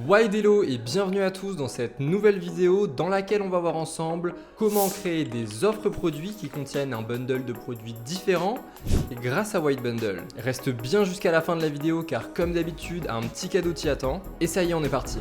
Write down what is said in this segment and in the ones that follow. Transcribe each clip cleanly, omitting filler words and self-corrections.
Wide hello et bienvenue à tous dans cette nouvelle vidéo dans laquelle on va voir ensemble comment créer des offres produits qui contiennent un bundle de produits différents grâce à Wide Bundle. Reste bien jusqu'à la fin de la vidéo car comme d'habitude un petit cadeau t'y attend. Et ça y est, on est parti.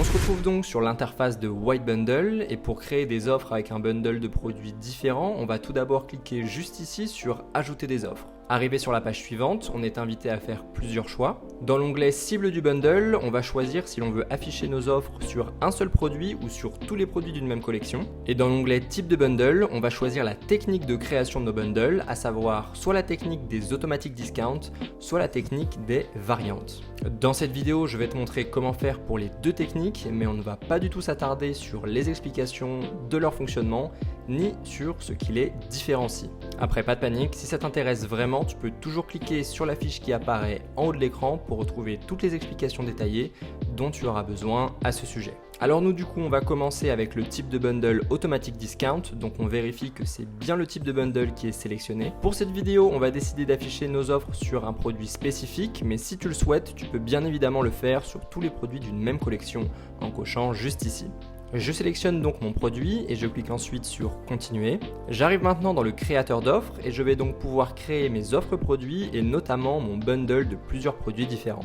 On se retrouve donc sur l'interface de Wide Bundle et pour créer des offres avec un bundle de produits différents, on va tout d'abord cliquer juste ici sur Ajouter des offres. Arrivé sur la page suivante, on est invité à faire plusieurs choix. Dans l'onglet Cible du bundle, on va choisir si l'on veut afficher nos offres sur un seul produit ou sur tous les produits d'une même collection. Et dans l'onglet Type de bundle, on va choisir la technique de création de nos bundles, à savoir soit la technique des automatic discounts, soit la technique des variantes. Dans cette vidéo, je vais te montrer comment faire pour les deux techniques, mais on ne va pas du tout s'attarder sur les explications de leur fonctionnement, ni sur ce qui les différencie. Après, pas de panique, si ça t'intéresse vraiment, tu peux toujours cliquer sur la fiche qui apparaît en haut de l'écran pour retrouver toutes les explications détaillées dont tu auras besoin à ce sujet. Alors nous du coup on va commencer avec le type de bundle Automatic Discount, donc on vérifie que c'est bien le type de bundle qui est sélectionné. Pour cette vidéo on va décider d'afficher nos offres sur un produit spécifique, mais si tu le souhaites tu peux bien évidemment le faire sur tous les produits d'une même collection en cochant juste ici. Je sélectionne donc mon produit et je clique ensuite sur Continuer. J'arrive maintenant dans le créateur d'offres et je vais donc pouvoir créer mes offres produits et notamment mon bundle de plusieurs produits différents.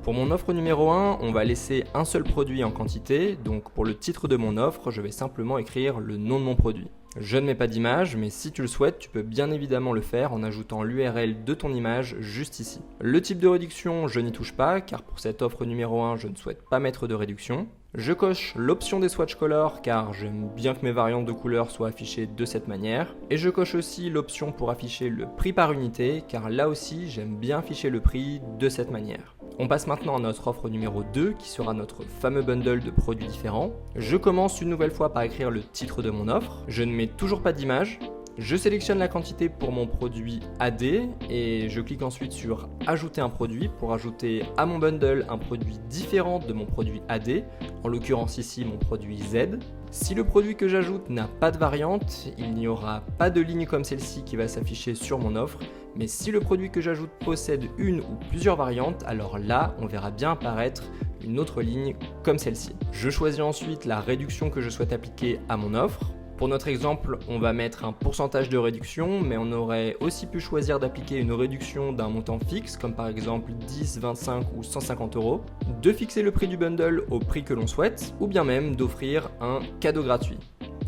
Pour mon offre numéro 1, on va laisser un seul produit en quantité, donc pour le titre de mon offre, je vais simplement écrire le nom de mon produit. Je ne mets pas d'image, mais si tu le souhaites, tu peux bien évidemment le faire en ajoutant l'URL de ton image juste ici. Le type de réduction, je n'y touche pas, car pour cette offre numéro 1, je ne souhaite pas mettre de réduction. Je coche l'option des swatch colors, car j'aime bien que mes variantes de couleurs soient affichées de cette manière. Et je coche aussi l'option pour afficher le prix par unité, car là aussi, j'aime bien afficher le prix de cette manière. On passe maintenant à notre offre numéro 2 qui sera notre fameux bundle de produits différents. Je commence une nouvelle fois par écrire le titre de mon offre. Je ne mets toujours pas d'image. Je sélectionne la quantité pour mon produit AD et je clique ensuite sur Ajouter un produit pour ajouter à mon bundle un produit différent de mon produit AD, en l'occurrence ici mon produit Z. Si le produit que j'ajoute n'a pas de variante, il n'y aura pas de ligne comme celle-ci qui va s'afficher sur mon offre, mais si le produit que j'ajoute possède une ou plusieurs variantes, alors là on verra bien apparaître une autre ligne comme celle-ci. Je choisis ensuite la réduction que je souhaite appliquer à mon offre. Pour notre exemple, on va mettre un pourcentage de réduction, mais on aurait aussi pu choisir d'appliquer une réduction d'un montant fixe, comme par exemple 10, 25 ou 150 €, de fixer le prix du bundle au prix que l'on souhaite, ou bien même d'offrir un cadeau gratuit.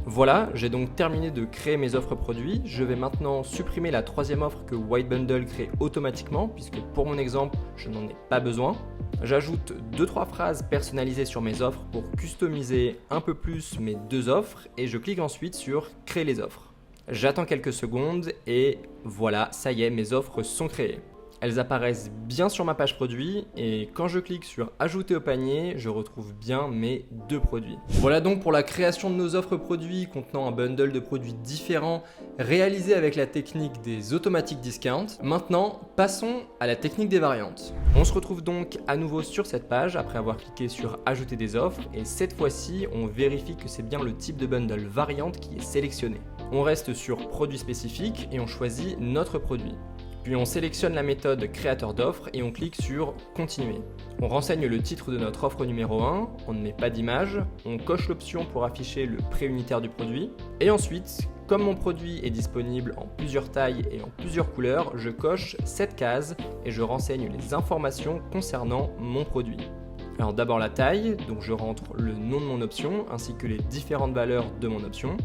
Voilà, j'ai donc terminé de créer mes offres produits. Je vais maintenant supprimer la troisième offre que Wide Bundle crée automatiquement, puisque pour mon exemple, je n'en ai pas besoin. J'ajoute 2-3 phrases personnalisées sur mes offres pour customiser un peu plus mes deux offres et je clique ensuite sur Créer les offres. J'attends quelques secondes et voilà, ça y est, mes offres sont créées. Elles apparaissent bien sur ma page produit et quand je clique sur Ajouter au panier, je retrouve bien mes deux produits. Voilà donc pour la création de nos offres produits contenant un bundle de produits différents réalisé avec la technique des automatic discounts. Maintenant, passons à la technique des variantes. On se retrouve donc à nouveau sur cette page après avoir cliqué sur Ajouter des offres et cette fois-ci, on vérifie que c'est bien le type de bundle variante qui est sélectionné. On reste sur Produit spécifique et on choisit notre produit. Puis on sélectionne la méthode créateur d'offres et on clique sur Continuer. On renseigne le titre de notre offre numéro 1, on ne met pas d'image, on coche l'option pour afficher le prix unitaire du produit. Et ensuite, comme mon produit est disponible en plusieurs tailles et en plusieurs couleurs, je coche cette case et je renseigne les informations concernant mon produit. Alors d'abord la taille, donc je rentre le nom de mon option ainsi que les différentes valeurs de mon option.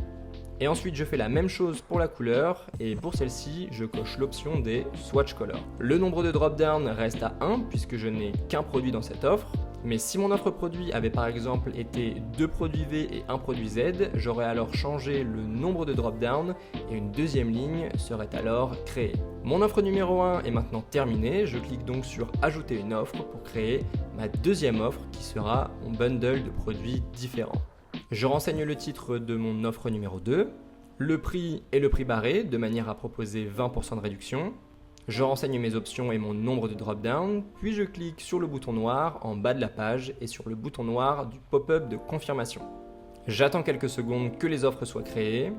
Et ensuite je fais la même chose pour la couleur et pour celle-ci je coche l'option des swatch colors. Le nombre de drop-down reste à 1 puisque je n'ai qu'un produit dans cette offre. Mais si mon offre produit avait par exemple été 2 produits V et 1 produit Z, j'aurais alors changé le nombre de drop-down et une deuxième ligne serait alors créée. Mon offre numéro 1 est maintenant terminée, je clique donc sur Ajouter une offre pour créer ma deuxième offre qui sera mon bundle de produits différents. Je renseigne le titre de mon offre numéro 2, le prix et le prix barré de manière à proposer 20% de réduction. Je renseigne mes options et mon nombre de drop-down, puis je clique sur le bouton noir en bas de la page et sur le bouton noir du pop-up de confirmation. J'attends quelques secondes que les offres soient créées.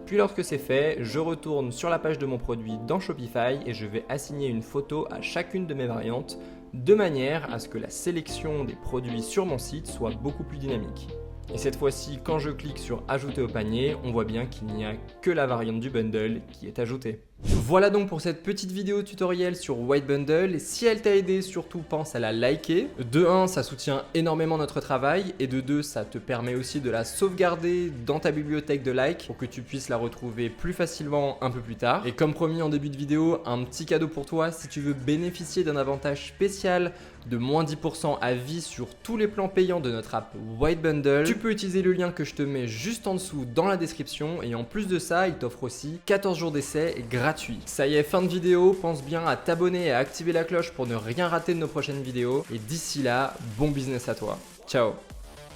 Puis lorsque c'est fait, je retourne sur la page de mon produit dans Shopify et je vais assigner une photo à chacune de mes variantes de manière à ce que la sélection des produits sur mon site soit beaucoup plus dynamique. Et cette fois-ci, quand je clique sur ajouter au panier, on voit bien qu'il n'y a que la variante du bundle qui est ajoutée. Voilà donc pour cette petite vidéo tutoriel sur White Bundle. Si elle t'a aidé, surtout pense à la liker. De 1, ça soutient énormément notre travail et de 2, ça te permet aussi de la sauvegarder dans ta bibliothèque de likes pour que tu puisses la retrouver plus facilement un peu plus tard. Et comme promis en début de vidéo, un petit cadeau pour toi si tu veux bénéficier d'un avantage spécial de moins 10% à vie sur tous les plans payants de notre app White Bundle. Tu peux utiliser le lien que je te mets juste en dessous dans la description et en plus de ça, il t'offre aussi 14 jours d'essai gratuit. Ça y est, fin de vidéo, pense bien à t'abonner et à activer la cloche pour ne rien rater de nos prochaines vidéos. Et d'ici là, bon business à toi. Ciao.